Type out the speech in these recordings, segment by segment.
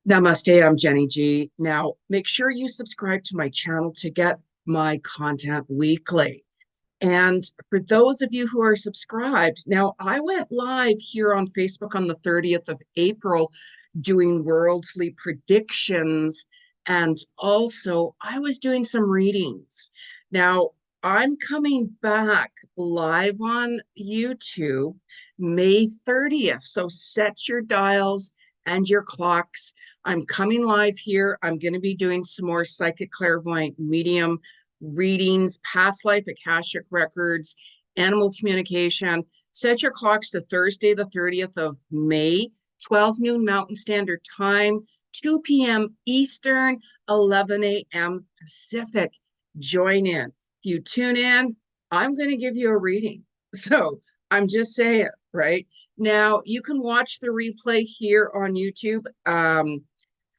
Namaste, I'm Jeni Ji. Now, make sure you subscribe to my channel to get my content weekly. And for those of you who are subscribed, now I went live here on Facebook on the 30th of April doing worldly predictions. And also, I was doing some readings. Now, I'm coming back live on YouTube May 30th. So set your dials and your clocks. I'm coming live here. I'm going to be doing some more psychic clairvoyant medium readings, past life, akashic records, animal communication. Set your clocks to Thursday, the 30th of May, 12 noon Mountain Standard Time, 2 p.m. Eastern, 11 a.m. Pacific. Join in. If you tune in, I'm going to give you a reading. So I'm just saying, right? Now, you can watch the replay here on YouTube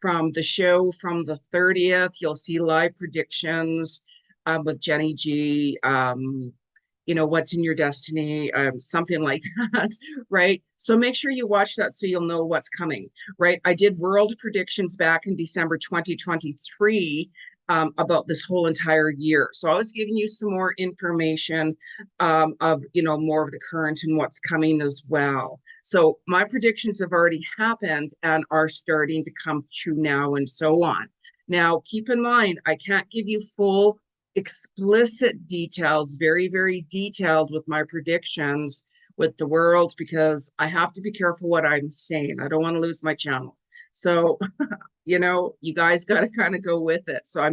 from the show from the 30th. You'll see live predictions with Jeni Ji, what's in your destiny, something like that, right? So make sure you watch that so you'll know what's coming, right? I did world predictions back in December 2023 about this whole entire year. So I was giving you some more information of, more of the current and what's coming as well. So my predictions have already happened and are starting to come true now and so on. Now, keep in mind, I can't give you full explicit details, very, very detailed with my predictions with the world, because I have to be careful what I'm saying. I don't want to lose my channel. So, you guys got to kind of go with it. So I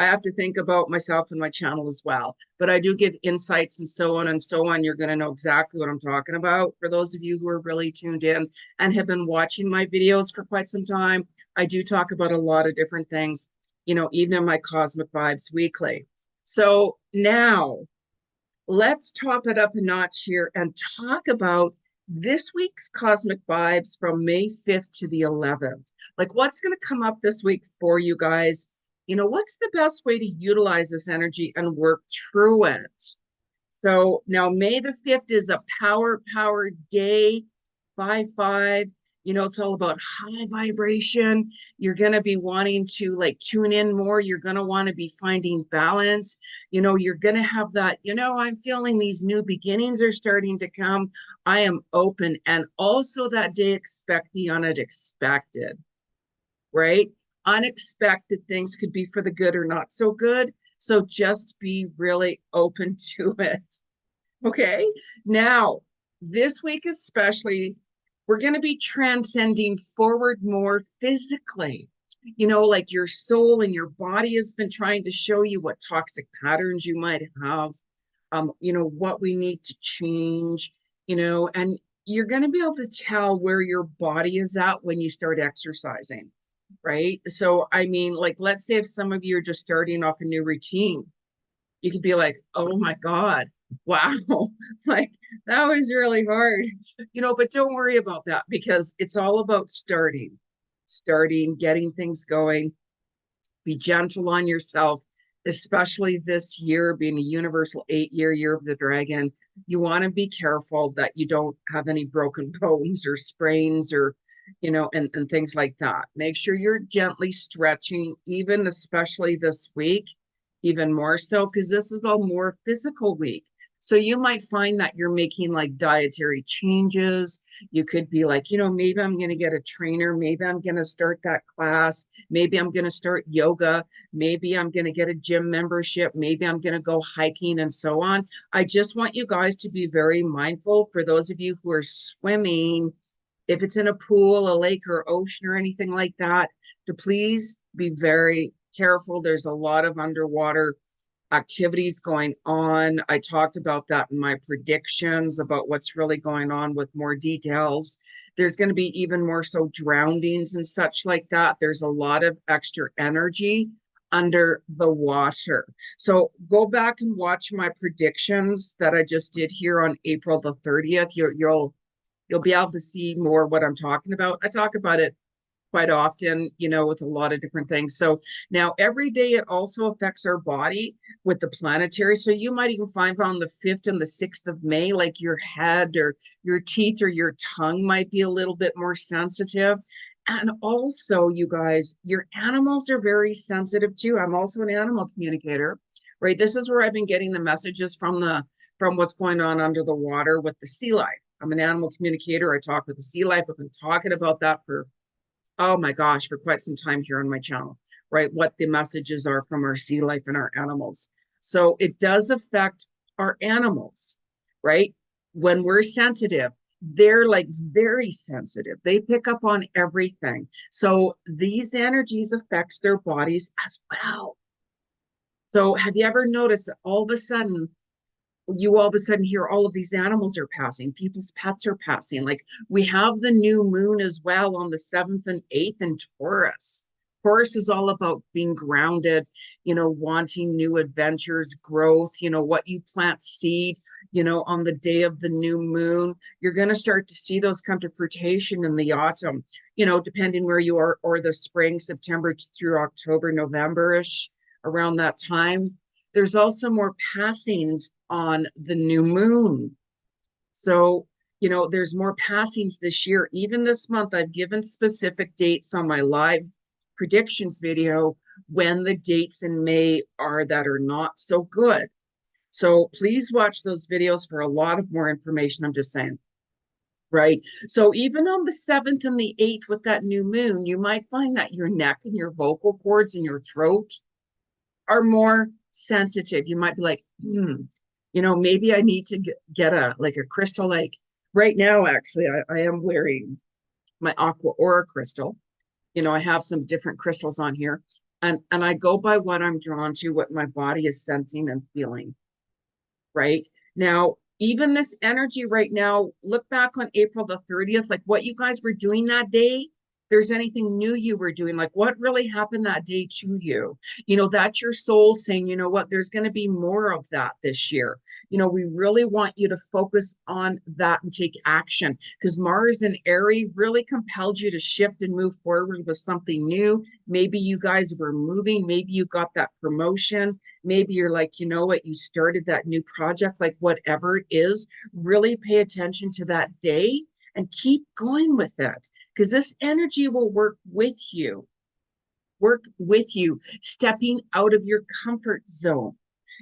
have to think about myself and my channel as well. But I do give insights and so on and so on. You're going to know exactly what I'm talking about. For those of you who are really tuned in and have been watching my videos for quite some time, I do talk about a lot of different things, even in my Cosmic Vibes Weekly. So now let's top it up a notch here and talk about this week's Cosmic Vibes from May 5th to the 11th. Like, what's going to come up this week for you guys? What's the best way to utilize this energy and work through it? So now May the 5th is a power day, 5-5. It's all about high vibration. You're going to be wanting to tune in more. You're going to want to be finding balance. You're going to have that, I'm feeling these new beginnings are starting to come. I am open. And also that day, expect the unexpected, right? Unexpected things could be for the good or not so good. So just be really open to it. Okay. Now, this week especially, we're going to be transcending forward more physically. Like your soul and your body has been trying to show you what toxic patterns you might have, what we need to change, and you're going to be able to tell where your body is at when you start exercising, right? So, I mean, let's say if some of you are just starting off a new routine, you could be like, oh my God, wow, like that was really hard, but don't worry about that because it's all about starting, getting things going. Be gentle on yourself, especially this year being a universal 8-year of the dragon. You want to be careful that you don't have any broken bones or sprains or and things like that. Make sure you're gently stretching, even especially this week, even more so, because this is a more physical week. So you might find that you're making dietary changes. You could be like, maybe I'm going to get a trainer. Maybe I'm going to start that class. Maybe I'm going to start yoga. Maybe I'm going to get a gym membership. Maybe I'm going to go hiking and so on. I just want you guys to be very mindful. For those of you who are swimming, if it's in a pool, a lake or ocean or anything like that, to please be very careful. There's a lot of underwater activities going on. I talked about that in my predictions about what's really going on with more details. There's going to be even more so drownings and such like that. There's a lot of extra energy under the water. So go back and watch my predictions that I just did here on April the 30th. You'll be able to see more what I'm talking about. I talk about it quite often, with a lot of different things. So now every day it also affects our body with the planetary. So you might even find on the 5th and the 6th of May, like your head or your teeth or your tongue might be a little bit more sensitive. And also, you guys, your animals are very sensitive too. I'm also an animal communicator, right? This is where I've been getting the messages from what's going on under the water with the sea life. I'm an animal communicator. I talk with the sea life. I've been talking about that for, oh my gosh, for quite some time here on my channel, right? What the messages are from our sea life and our animals. So it does affect our animals, right? When we're sensitive, they're like very sensitive. They pick up on everything. So these energies affects their bodies as well. So have you ever noticed that all of a sudden you all of a sudden hear all of these animals are passing, people's pets are passing. Like we have the new moon as well on the 7th and 8th in Taurus. Taurus is all about being grounded, wanting new adventures, growth, what you plant seed, on the day of the new moon, you're going to start to see those come to fruition in the autumn, depending where you are, or the spring, September through October, November-ish, around that time. There's also more passings on the new moon. So, there's more passings this year. Even this month, I've given specific dates on my live predictions video when the dates in May are that are not so good. So please watch those videos for a lot of more information. I'm just saying, right? So even on the 7th and the 8th with that new moon, you might find that your neck and your vocal cords and your throat are more sensitive. You might be like, maybe I need to get a crystal. Like right now, actually, I am wearing my aqua aura crystal. I have some different crystals on here, and I go by what I'm drawn to, what my body is sensing and feeling. Right now, even this energy right now, look back on April the 30th, like what you guys were doing that day. There's anything new you were doing, like what really happened that day to you? That's your soul saying, you know what, there's going to be more of that this year. We really want you to focus on that and take action, because Mars in Aries really compelled you to shift and move forward with something new. Maybe you guys were moving, maybe you got that promotion, maybe you're like, you know what, you started that new project, like whatever it is, really pay attention to that day and keep going with it, because this energy will work with you, stepping out of your comfort zone.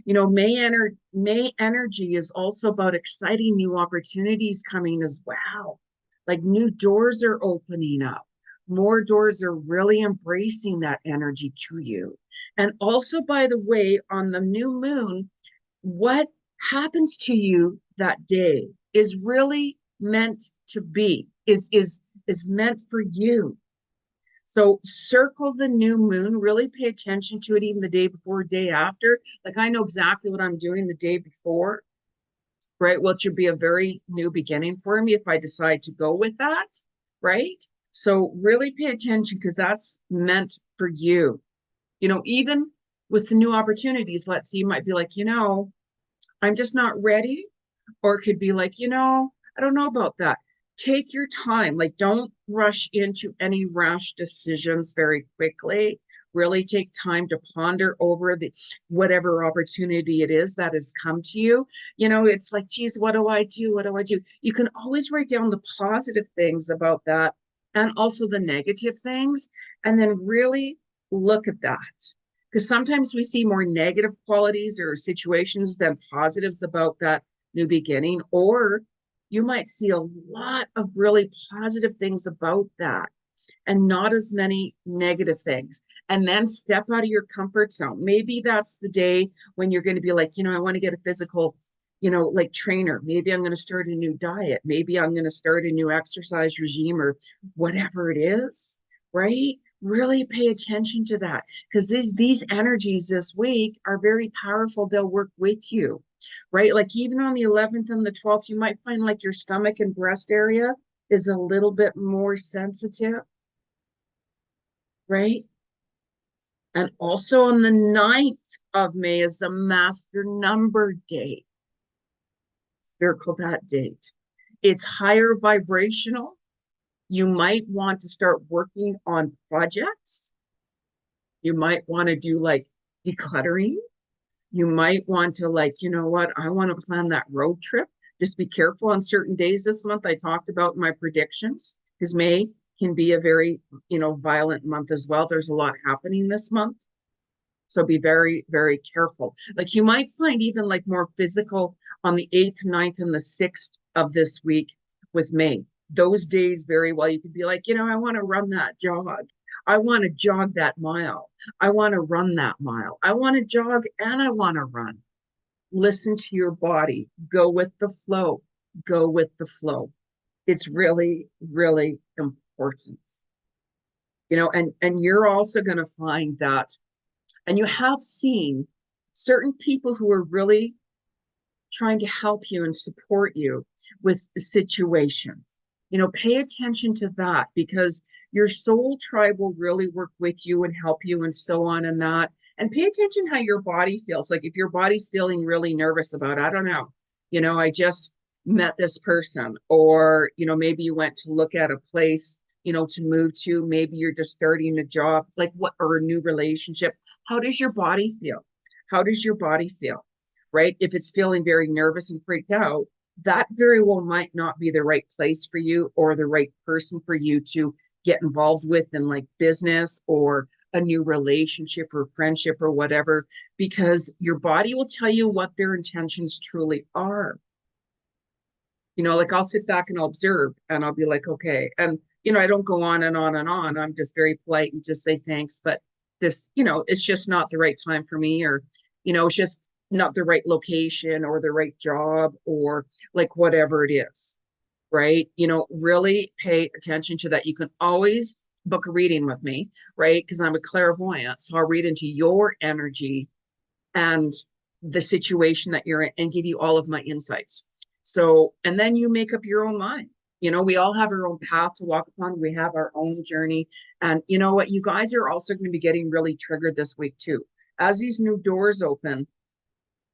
May energy is also about exciting new opportunities coming as well. Like new doors are opening up. More doors are really embracing that energy to you. And also, by the way, on the new moon, what happens to you that day is really meant to be, is meant for you. So circle the new moon, really pay attention to it, even the day before, day after. Like I know exactly what I'm doing the day before, right? Well, it should be a very new beginning for me if I decide to go with that, right? So really pay attention, because that's meant for you. Even with the new opportunities, let's see, you might be like, I'm just not ready. Or it could be like, I don't know about that. Take your time. Like, don't rush into any rash decisions very quickly. Really take time to ponder over whatever opportunity it is that has come to you. It's like, geez, what do I do? What do I do? You can always write down the positive things about that and also the negative things, and then really look at that. Because sometimes we see more negative qualities or situations than positives about that new beginning, or you might see a lot of really positive things about that and not as many negative things. And then step out of your comfort zone. Maybe that's the day when you're going to be like, I want to get a physical, like trainer. Maybe I'm going to start a new diet. Maybe I'm going to start a new exercise regime, or whatever it is, right? Really pay attention to that, because these energies this week are very powerful. They'll work with you, right? Like even on the 11th and the 12th, you might find like your stomach and breast area is a little bit more sensitive, right? And also on the 9th of May is the master number day. Circle that date. It's higher vibrational. You might want to start working on projects. You might want to do like decluttering. You might want to like, you know what, I want to plan that road trip. Just be careful on certain days this month. I talked about my predictions, because May can be a very, violent month as well. There's a lot happening this month. So be very, very careful. Like you might find even like more physical on the 8th, 9th, and the 6th of this week with May. Those days very well. You could be like, I want to run that jog. I want to jog that mile. I want to run that mile. I want to jog and I want to run. Listen to your body. Go with the flow. Go with the flow. It's really, really important. And you're also going to find that, and you have seen certain people who are really trying to help you and support you with situations. Pay attention to that, because your soul tribe will really work with you and help you and so on and that. And pay attention how your body feels. Like if your body's feeling really nervous about, I don't know, I just met this person, or, maybe you went to look at a place, to move to, maybe you're just starting a job, like what, or a new relationship. How does your body feel? How does your body feel? Right? If it's feeling very nervous and freaked out, that very well might not be the right place for you or the right person for you to get involved with in like business or a new relationship or friendship or whatever, because your body will tell you what their intentions truly are. Like I'll sit back and I'll observe and I'll be like, okay. And, I don't go on and on and on. I'm just very polite and just say thanks. But this, it's just not the right time for me, or, it's just not the right location or the right job or like whatever it is. Right. Really pay attention to that. You can always book a reading with me, right? Because I'm a clairvoyant. So I'll read into your energy and the situation that you're in and give you all of my insights. So, and then you make up your own mind. We all have our own path to walk upon. We have our own journey. And you know what? You guys are also going to be getting really triggered this week too. As these new doors open,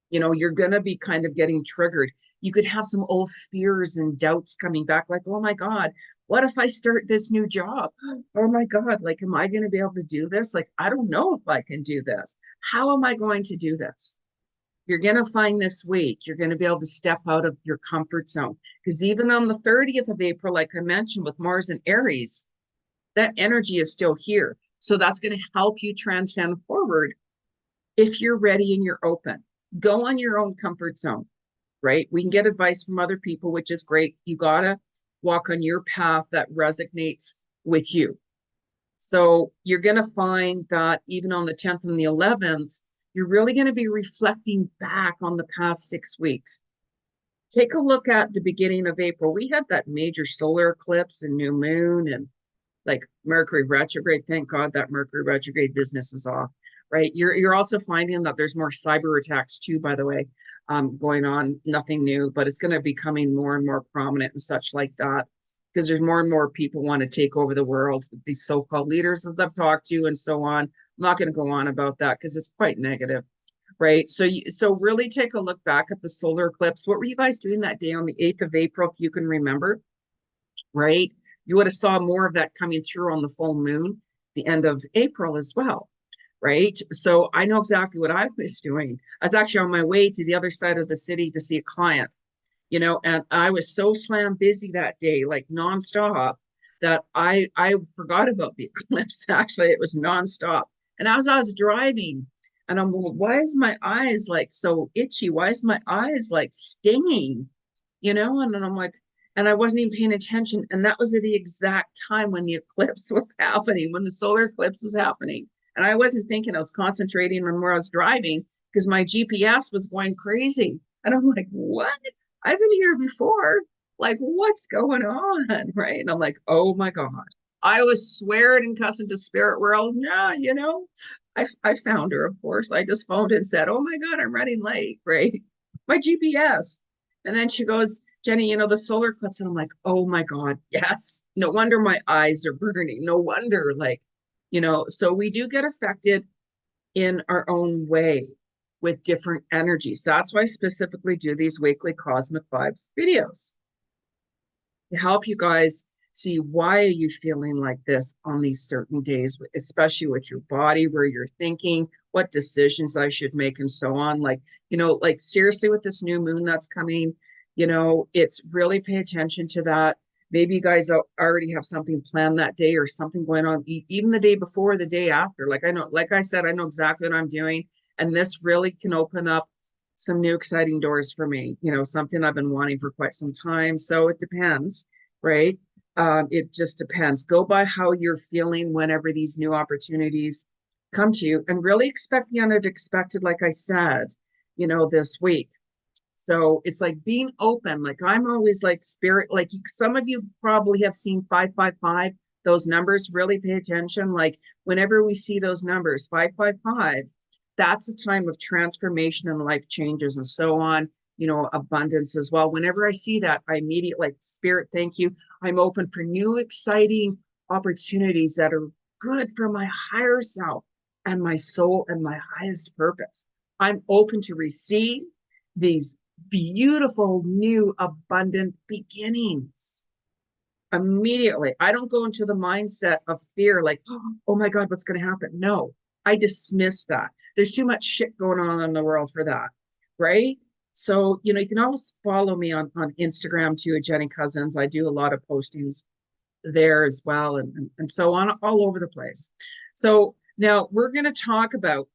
you're going to be kind of getting triggered. You could have some old fears and doubts coming back, like, oh my God, what if I start this new job? Oh my God, like, am I going to be able to do this? Like, I don't know if I can do this. How am I going to do this? You're going to find this week, you're going to be able to step out of your comfort zone. Because even on the 30th of April, like I mentioned, with Mars and Aries, that energy is still here. So that's going to help you transcend forward if you're ready and you're open. Go on your own comfort zone, right? We can get advice from other people, which is great. You got to walk on your path that resonates with you. So you're going to find that even on the 10th and the 11th, you're really going to be reflecting back on the past 6 weeks. Take a look at the beginning of April. We had that major solar eclipse and new moon and like Mercury retrograde. Thank God that Mercury retrograde business is off, right? You're also finding that there's more cyber attacks too, by the way, going on. Nothing new, but it's going to be becoming more and more prominent and such like that, because there's more and more people want to take over the world, these so-called leaders that I've talked to and so on. I'm not going to go on about that because it's quite negative, right? So really take a look back at the solar eclipse. What were you guys doing that day on the 8th of April, if you can remember, right? You would have saw more of that coming through on the full moon, the end of April as well, right? So I know exactly what I was doing. I was actually on my way to the other side of the city to see a client, and I was so slam busy that day, like nonstop, that I forgot about the eclipse. Actually, it was nonstop. And as I was driving, and I'm like, why is my eyes like so itchy? Why is my eyes like stinging? And then I'm like, and I wasn't even paying attention. And that was at the exact time when the eclipse was happening, when the solar eclipse was happening. And I wasn't thinking, I was concentrating on where I was driving because my GPS was going crazy. And I'm like, what? I've been here before. Like, what's going on? Right. And I'm like, oh my God. I was swearing and cussing to spirit world. Yeah, I found her, of course. I just phoned and said, oh my God, I'm running late. Right. My GPS. And then she goes, Jeni, the solar eclipse. And I'm like, oh my God, yes. No wonder my eyes are burning. No wonder, so we do get affected in our own way with different energies. That's why I specifically do these weekly Cosmic Vibes videos to help you guys see why are you feeling like this on these certain days, especially with your body, where you're thinking, what decisions I should make and so on. Like seriously with this new moon that's coming, it's really pay attention to that. Maybe you guys already have something planned that day or something going on, even the day before, the day after. Like I know, like I said, I know exactly what I'm doing. And this really can open up some new exciting doors for me, something I've been wanting for quite some time. So it depends, right? It just depends. Go by how you're feeling whenever these new opportunities come to you, and really expect the unexpected, like I said, this week. So it's like being open. Like I'm always like spirit, like some of you probably have seen 555, those numbers, really pay attention. Like whenever we see those numbers, 555, that's a time of transformation and life changes and so on, abundance as well. Whenever I see that, I immediately like, spirit, thank you. I'm open for new, exciting opportunities that are good for my higher self and my soul and my highest purpose. I'm open to receive these beautiful, new, abundant beginnings immediately. I don't go into the mindset of fear, like, oh my God, what's going to happen? No, I dismiss that. There's too much shit going on in the world for that, right? So, you can always follow me on Instagram too, at Jeni Cousins. I do a lot of postings there as well, and so on, all over the place. So now we're going to talk about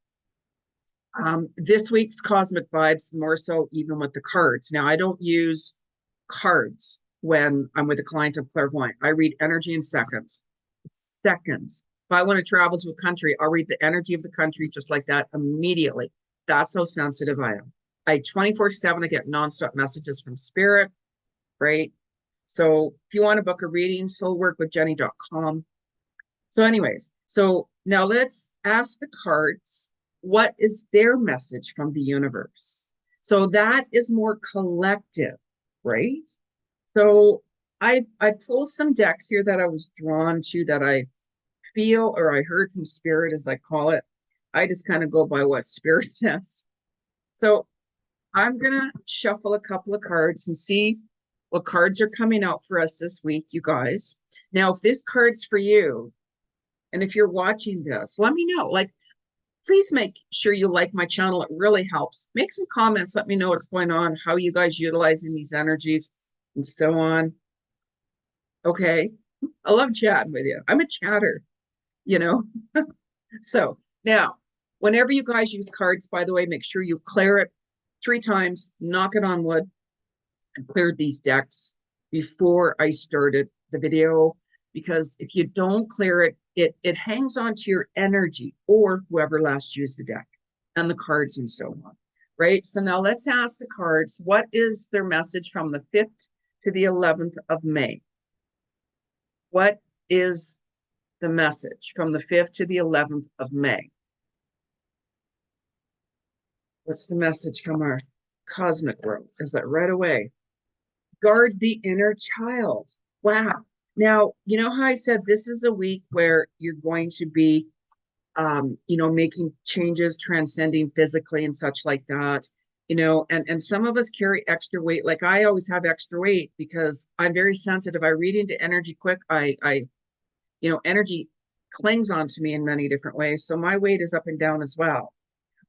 this week's cosmic vibes, more so even with the cards. Now, I don't use cards when I'm with a client of clairvoyant. I read energy in seconds. Seconds. If I want to travel to a country, I'll read the energy of the country just like that immediately. That's how sensitive I am. 24/7, I get nonstop messages from spirit, right? So if you want to book a reading, soulworkwithjeni.com. So anyways, so now let's ask the cards, what is their message from the universe? So that is more collective, right? So I pulled some decks here that I was drawn to, that I feel, or I heard from spirit, as I call it. I just kind of go by what spirit says. So I'm gonna shuffle a couple of cards and see what cards are coming out for us this week, you guys. Now, if this card's for you, and if you're watching this, let me know. Like, please make sure you like my channel. It really helps. Make some comments. Let me know what's going on, how you guys utilizing these energies, and so on. Okay. I love chatting with you. I'm a chatter, you know. So now, whenever you guys use cards, by the way, make sure you clear it 3 times, knock it on wood, and cleared these decks before I started the video. Because if you don't clear it, it hangs on to your energy, or whoever last used the deck and the cards and so on, right? So now let's ask the cards, what is their message from the 5th to the 11th of May? What is the message from the 5th to the 11th of May? What's the message from our cosmic world? Is that right away? Guard the inner child. Wow. Now, you know how I said this is a week where you're going to be, making changes, transcending physically and such like that, and some of us carry extra weight. Like I always have extra weight because I'm very sensitive. I read into energy quick. Energy clings onto me in many different ways. So my weight is up and down as well,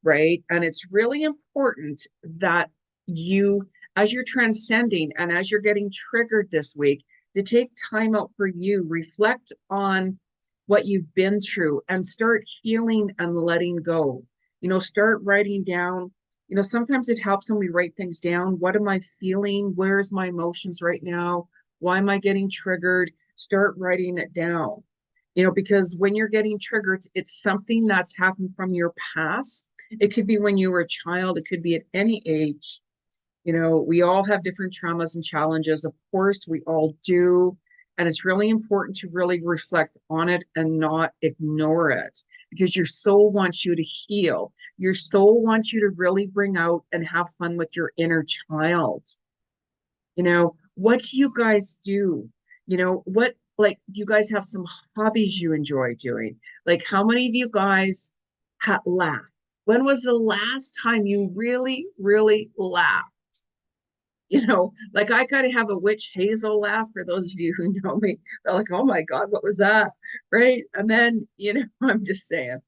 right? And it's really important that you, as you're transcending and as you're getting triggered this week, to take time out for you, reflect on what you've been through, and start healing and letting go. Start writing down. Sometimes it helps when we write things down. What am I feeling? Where's my emotions right now? Why am I getting triggered? Start writing it down. Because when you're getting triggered, it's something that's happened from your past. It could be when you were a child. It could be at any age. We all have different traumas and challenges. Of course, we all do. And it's really important to really reflect on it and not ignore it, because your soul wants you to heal. Your soul wants you to really bring out and have fun with your inner child. What do you guys do? Like, you guys have some hobbies you enjoy doing? Like, how many of you guys laugh? When was the last time you really, really laughed? Like I kind of have a witch hazel laugh. For those of you who know me, they're like, oh my God, what was that? Right. And then, I'm just saying,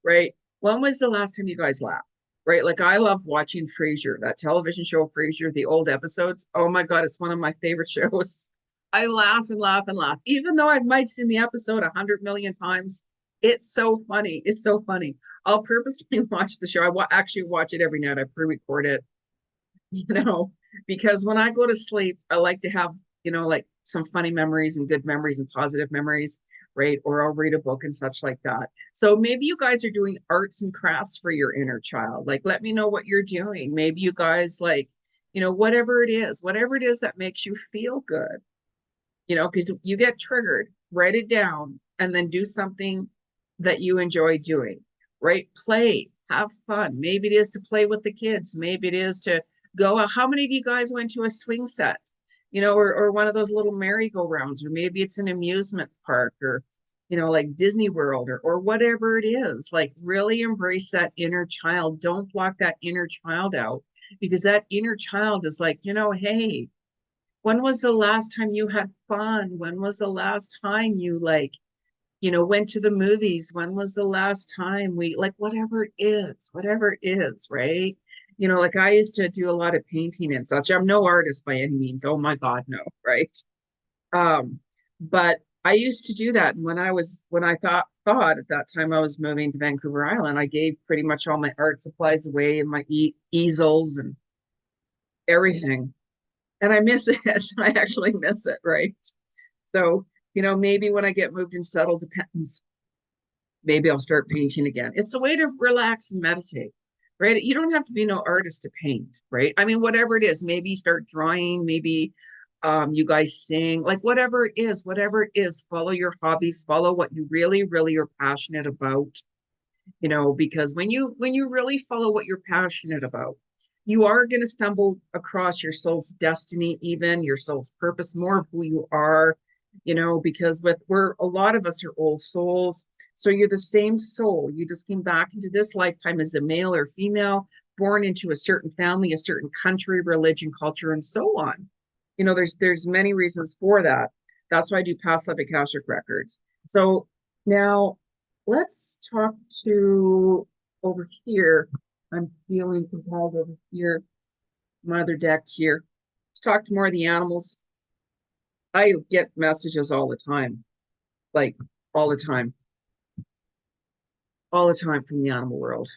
right. When was the last time you guys laughed? Right. Like I love watching Frasier, that television show Frasier, the old episodes. Oh my God, it's one of my favorite shows. I laugh and laugh and laugh, even though I might have seen the episode 100 million times. It's so funny. It's so funny. I'll purposely watch the show. Actually watch it every night. I pre-record it, you know, because when I go to sleep, I like to have, like some funny memories and good memories and positive memories, right? Or I'll read a book and such like that. So maybe you guys are doing arts and crafts for your inner child. Like, let me know what you're doing. Maybe you guys like, whatever it is that makes you feel good, because you get triggered, write it down and then do something that you enjoy doing, right? Play, have fun. Maybe it is to play with the kids. Maybe it is to go out. How many of you guys went to a swing set, or one of those little merry-go-rounds, or maybe it's an amusement park, or, like Disney World, or whatever it is. Like, really embrace that inner child. Don't block that inner child out, because that inner child is like, hey, when was the last time you had fun? When was the last time you went to the movies? When was the last time whatever it is, right? Like I used to do a lot of painting and such. I'm no artist by any means. Oh my God, no, right? Um, but I used to do that. And when I thought at that time I was moving to Vancouver Island, I gave pretty much all my art supplies away and my easels and everything. And I miss it. I actually miss it, right? So, maybe when I get moved and settled, depends. Maybe I'll start painting again. It's a way to relax and meditate, right? You don't have to be no artist to paint, right? I mean, whatever it is, maybe start drawing, maybe you guys sing, like whatever it is, follow your hobbies, follow what you really, really are passionate about, because when you really follow what you're passionate about, you are going to stumble across your soul's destiny, even your soul's purpose, more of who you are, because we're a lot of us are old souls. So you're the same soul. You just came back into this lifetime as a male or female, born into a certain family, a certain country, religion, culture, and so on. There's many reasons for that. That's why I do past life akashic records. So now let's talk to over here. I'm feeling compelled over here, my other deck here. Let's talk to more of the animals. I get messages all the time, like all the time, all the time from the animal world,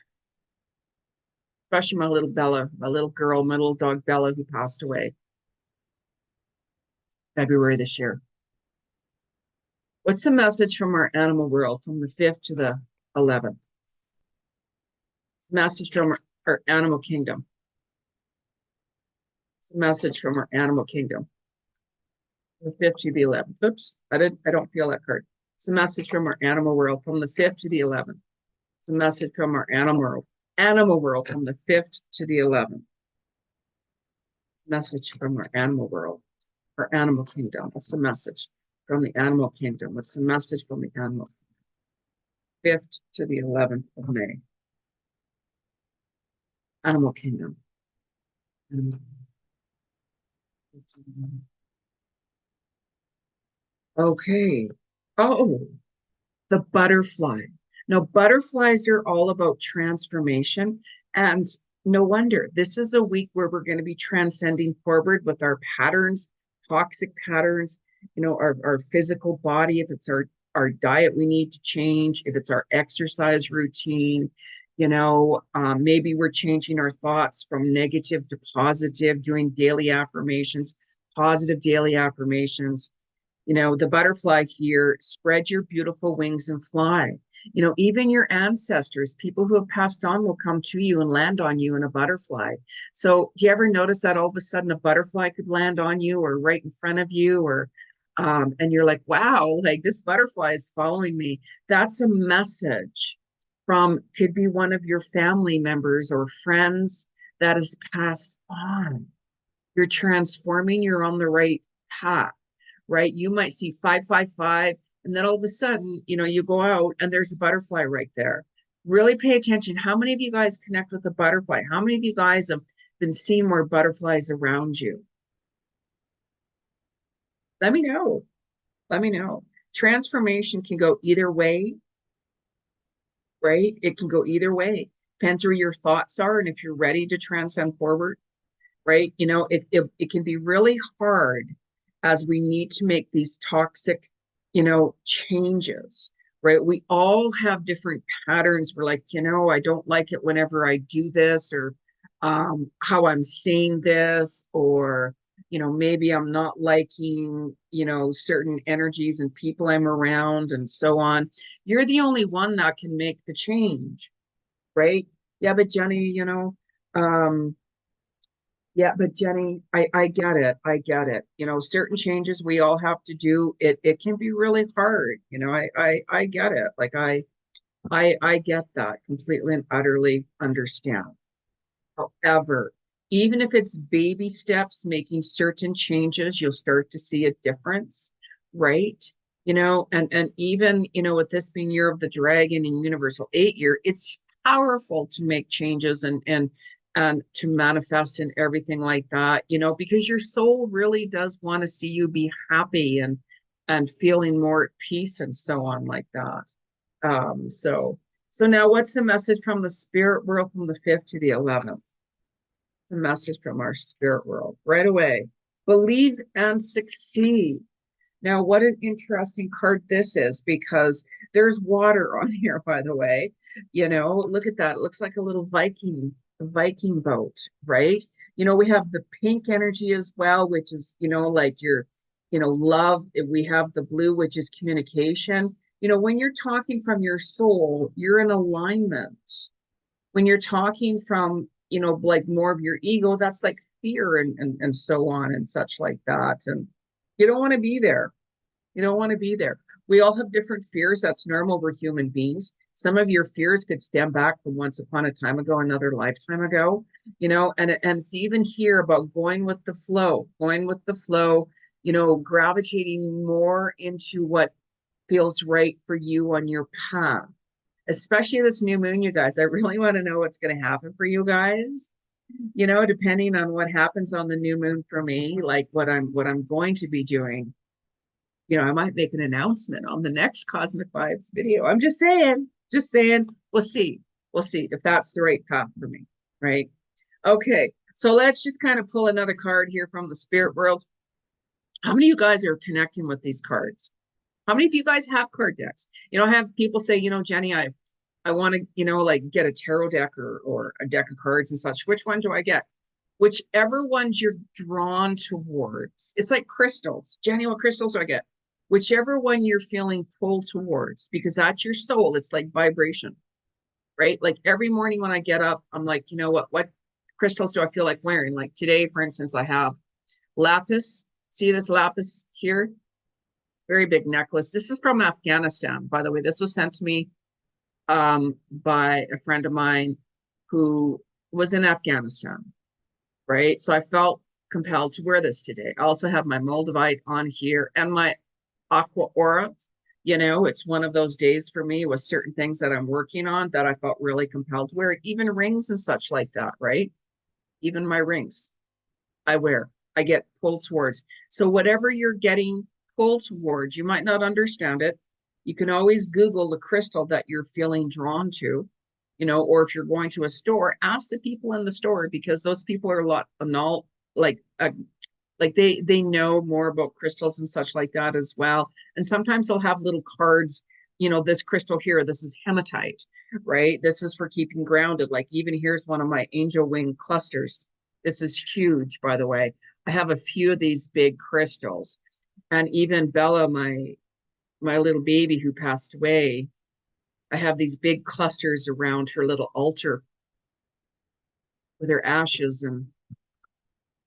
especially my little Bella, my little girl, my little dog Bella, who passed away February this year. What's the message from our animal world from the 5th to the 11th? Message from our animal kingdom. It's a message from our animal kingdom. The 5th to the 11th. Oops, I don't feel that card. It's a message from our animal world from the 5th to the 11th. It's a message from our animal world from the 5th to the 11th. Message from our animal world, our animal kingdom. What's the message from the animal kingdom? What's the message from the animal? 5th to the 11th of May. Animal kingdom. Okay. Oh, the butterfly. Now, butterflies are all about transformation. And no wonder this is a week where we're going to be transcending forward with our patterns, toxic patterns, our physical body, if it's our diet we need to change, if it's our exercise routine, maybe we're changing our thoughts from negative to positive, doing daily affirmations, positive daily affirmations. The butterfly here, spread your beautiful wings and fly. Even your ancestors, people who have passed on, will come to you and land on you in a butterfly. So do you ever notice that all of a sudden a butterfly could land on you or right in front of you, or and you're like, wow, like this butterfly is following me. That's a message from, could be one of your family members or friends that has passed on. You're transforming, you're on the right path. Right? You might see 555, and then all of a sudden, you go out and there's a butterfly right there. Really pay attention. How many of you guys connect with a butterfly? How many of you guys have been seeing more butterflies around you? Let me know. Let me know. Transformation can go either way, right? It can go either way. Depends where your thoughts are and if you're ready to transcend forward, right? It can be really hard as we need to make these toxic, changes, right? We all have different patterns. We're like, I don't like it whenever I do this, or how I'm seeing this, or, maybe I'm not liking, certain energies and people I'm around and so on. You're the only one that can make the change, right? Yeah, but Jeni, um, yeah, but Jeni, I get it. I get it. Certain changes we all have to do. It can be really hard. I get it. Like I get that completely and utterly understand. However, even if it's baby steps, making certain changes, you'll start to see a difference, right? And even, with this being year of the dragon and universal 8 year, it's powerful to make changes and to manifest and everything like that, because your soul really does want to see you be happy and feeling more at peace and so on like that. So now what's the message from the spirit world from the 5th to the 11th? The message from our spirit world right away. Believe and succeed. Now, what an interesting card this is, because there's water on here, by the way. Look at that. It looks like a little Viking boat, right? We have the pink energy as well, which is, like your, love. We have the blue, which is communication. When you're talking from your soul, you're in alignment. When you're talking from, like more of your ego, that's like fear and so on and such like that. And you don't want to be there. You don't want to be there. We all have different fears. That's normal. We're human beings. Some of your fears could stem back from once upon a time ago, another lifetime ago, and it's even here about going with the flow, gravitating more into what feels right for you on your path, especially this new moon, you guys. I really want to know what's going to happen for you guys. Depending on what happens on the new moon for me, like what I'm going to be doing. I might make an announcement on the next Cosmic Vibes video. I'm just saying, we'll see. We'll see if that's the right path for me, right? Okay, so let's just kind of pull another card here from the spirit world. How many of you guys are connecting with these cards? How many of you guys have card decks? I have people say, Jeni, I want to, like get a tarot deck or a deck of cards and such. Which one do I get? Whichever ones you're drawn towards. It's like crystals. Jeni, what crystals do I get? Whichever one you're feeling pulled towards, because that's your soul. It's like vibration, right? Like every morning when I get up, I'm like, what crystals do I feel like wearing? Like today, for instance, I have lapis. See this lapis here? Very big necklace. This is from Afghanistan, by the way. This was sent to me by a friend of mine who was in Afghanistan, right? So I felt compelled to wear this today. I also have my Moldavite on here and my aqua aura. It's one of those days for me with certain things that I'm working on that I felt really compelled to wear, even rings and such like that, right? Even my rings I wear, I get pulled towards. So whatever you're getting pulled towards, you might not understand it. You can always Google the crystal that you're feeling drawn to, or if you're going to a store, ask the people in the store, because those people are a lot like they know more about crystals and such like that as well. And sometimes they'll have little cards, this crystal here, this is hematite, right? This is for keeping grounded. Like even here's one of my angel wing clusters. This is huge, by the way. I have a few of these big crystals. And even Bella, my little baby who passed away, I have these big clusters around her little altar with her ashes and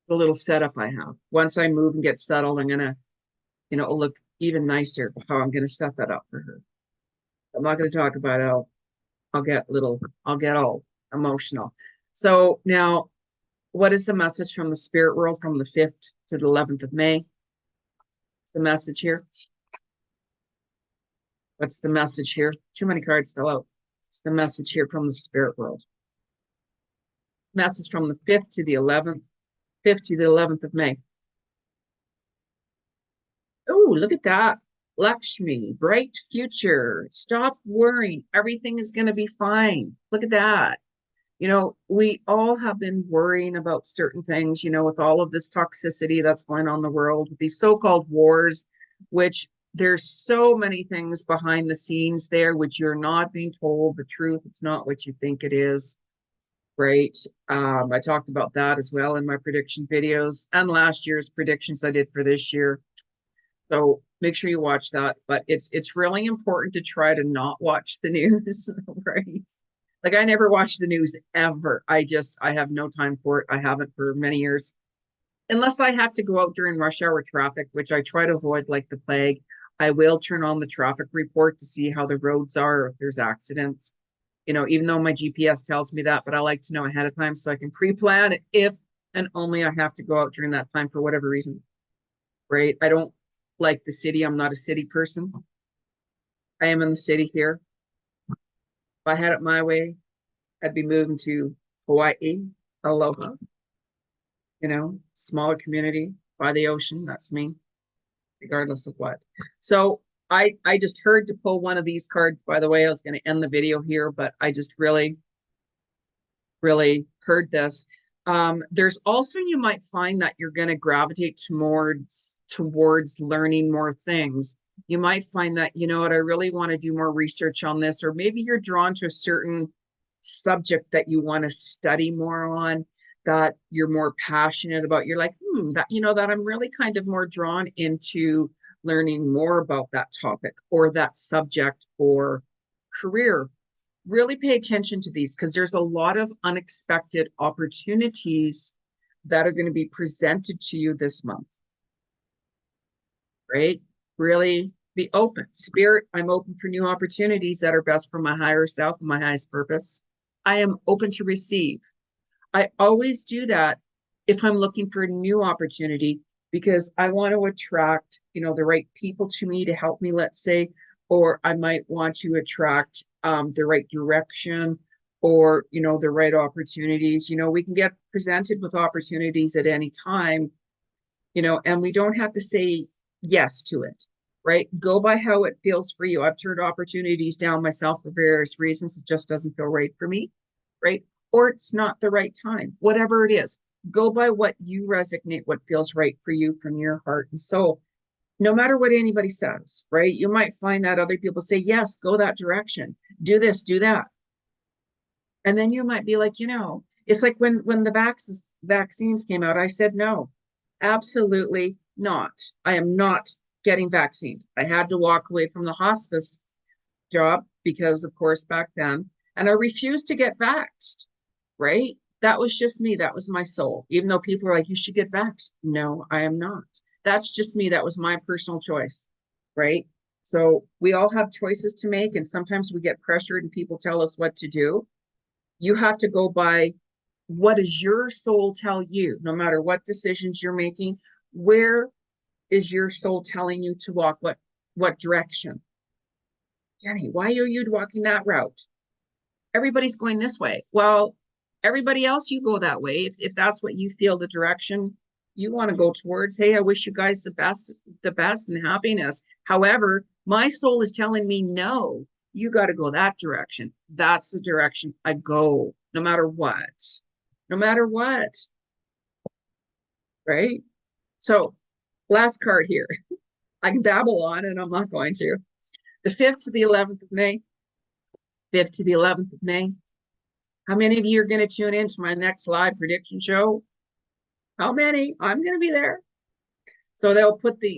the little setup I have. Once I move and get settled, I'm gonna, it'll look even nicer how I'm gonna set that up for her. I'm not gonna talk about it. I'll get all emotional. So now, what is the message from the spirit world from the 5th to the 11th of May? The message here. What's the message here? Too many cards fell out. It's the message here from the spirit world. Message from the 5th to the 11th, 5th to the 11th of May. Oh, look at that. Lakshmi, bright future. Stop worrying. Everything is going to be fine. Look at that. You know, we all have been worrying about certain things, you know, with all of this toxicity that's going on in the world, with these so-called wars, which there's so many things behind the scenes there, which you're not being told the truth. It's not what you think it is, right? I talked about that as well in my prediction videos and last year's predictions I did for this year. So make sure you watch that. But it's really important to try to not watch the news, right? Like I never watch the news ever. I have no time for it. I haven't for many years. Unless I have to go out during rush hour traffic, which I try to avoid like the plague. I will turn on the traffic report to see how the roads are, or if there's accidents. You know, even though my GPS tells me that, but I like to know ahead of time so I can pre-plan if and only I have to go out during that time for whatever reason. Right? I don't like the city. I'm not a city person. I am in the city here. If I had it my way, I'd be moving to Hawaii, Aloha, you know, smaller community by the ocean. That's me, regardless of what. So I just heard to pull one of these cards, by the way. I was going to end the video here, but I just really heard this. There's also, you might find that you're going to gravitate towards learning more things. You might find that, you know what, I really want to do more research on this, or maybe you're drawn to a certain subject that you want to study more on, that you're more passionate about. You're like, that, you know, that I'm really kind of more drawn into learning more about that topic or that subject or career. Really pay attention to these, because there's a lot of unexpected opportunities that are going to be presented to you this month, right? Really be open. Spirit, I'm open for new opportunities that are best for my higher self and my highest purpose. I am open to receive. I always do that if I'm looking for a new opportunity, because I want to attract, you know, the right people to me to help me, let's say, or I might want to attract the right direction, or, you know, the right opportunities. You know, we can get presented with opportunities at any time, you know, and we don't have to say yes to it, right? Go by how it feels for you. I've turned opportunities down myself for various reasons. It just doesn't feel right for me, right? Or it's not the right time, whatever it is. Go by what you resonate, what feels right for you from your heart and soul, no matter what anybody says, right? You might find that other people say, yes, go that direction, do this, do that. And then you might be like, you know, it's like when the vaccines came out, I said, no, absolutely not. I am not getting vaccinated. I had to walk away from the hospice job because, of course, back then, and I refused to get vaxxed, right? That was just me. That was my soul. Even though people were like, you should get vaxxed. No, I am not. That's just me. That was my personal choice, right? So we all have choices to make, and sometimes we get pressured and people tell us what to do. You have to go by, what does your soul tell you? No matter what decisions you're making, where is your soul telling you to walk? What direction? Jeni, why are you walking that route? Everybody's going this way. Well, everybody else, you go that way. If that's what you feel the direction you want to go towards, hey, I wish you guys the best and happiness. However, my soul is telling me, no, you got to go that direction. That's the direction I go, no matter what. No matter what. Right? So, last card here. I can babble on and I'm not going to. The 5th to the 11th of May. 5th to the 11th of May. How many of you are going to tune in to my next live prediction show? How many? I'm going to be there. So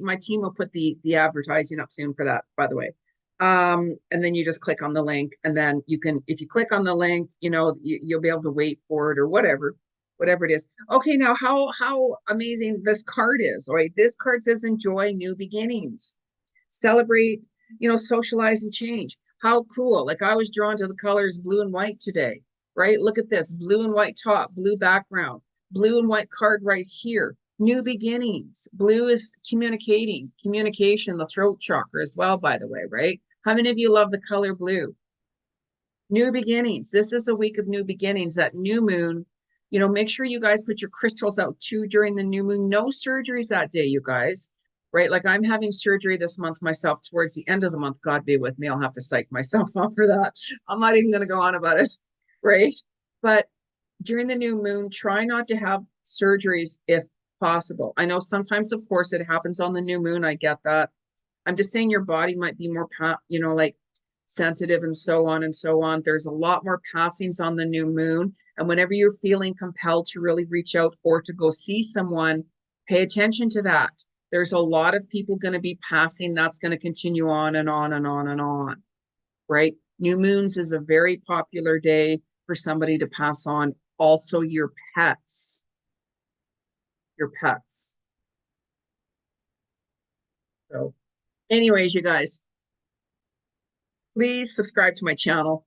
my team will put the advertising up soon for that, by the way. And then you just click on the link, and then you can, if you click on the link, you know, you'll be able to wait for it or whatever it is. Okay, now how amazing this card is, right? This card says enjoy new beginnings, celebrate, you know, socialize and change. How cool. Like, I was drawn to the colors blue and white today, right? Look at this, blue and white top, blue background, blue and white card right here. New beginnings. Blue is communication, the throat chakra as well, by the way, right? How many of you love the color blue? New beginnings. This is a week of new beginnings. That new moon, you know, make sure you guys put your crystals out too during the new moon. No surgeries that day, you guys, right? Like, I'm having surgery this month myself towards the end of the month. God be with me. I'll have to psych myself off for that. I'm not even going to go on about it, right? But during the new moon, try not to have surgeries if possible. I know sometimes, of course, it happens on the new moon. I get that. I'm just saying your body might be more, like sensitive and so on and so on. There's a lot more passings on the new moon. And whenever you're feeling compelled to really reach out or to go see someone, pay attention to that. There's a lot of people going to be passing. That's going to continue on and on and on and on, right? New moons is a very popular day for somebody to pass on. Also, your pets. Your pets. So, anyways, you guys, please subscribe to my channel.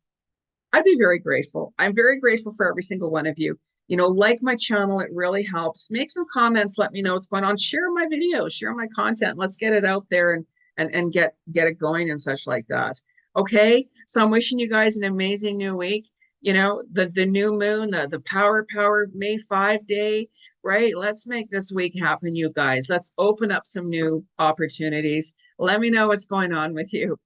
I'd be very grateful. I'm very grateful for every single one of you. Like my channel, it really helps. Make some comments, let me know what's going on. Share my videos, share my content. Let's get it out there and get it going and such like that. Okay, so I'm wishing you guys an amazing new week. The new moon, the power May 5 day, right? Let's make this week happen, you guys. Let's open up some new opportunities. Let me know what's going on with you.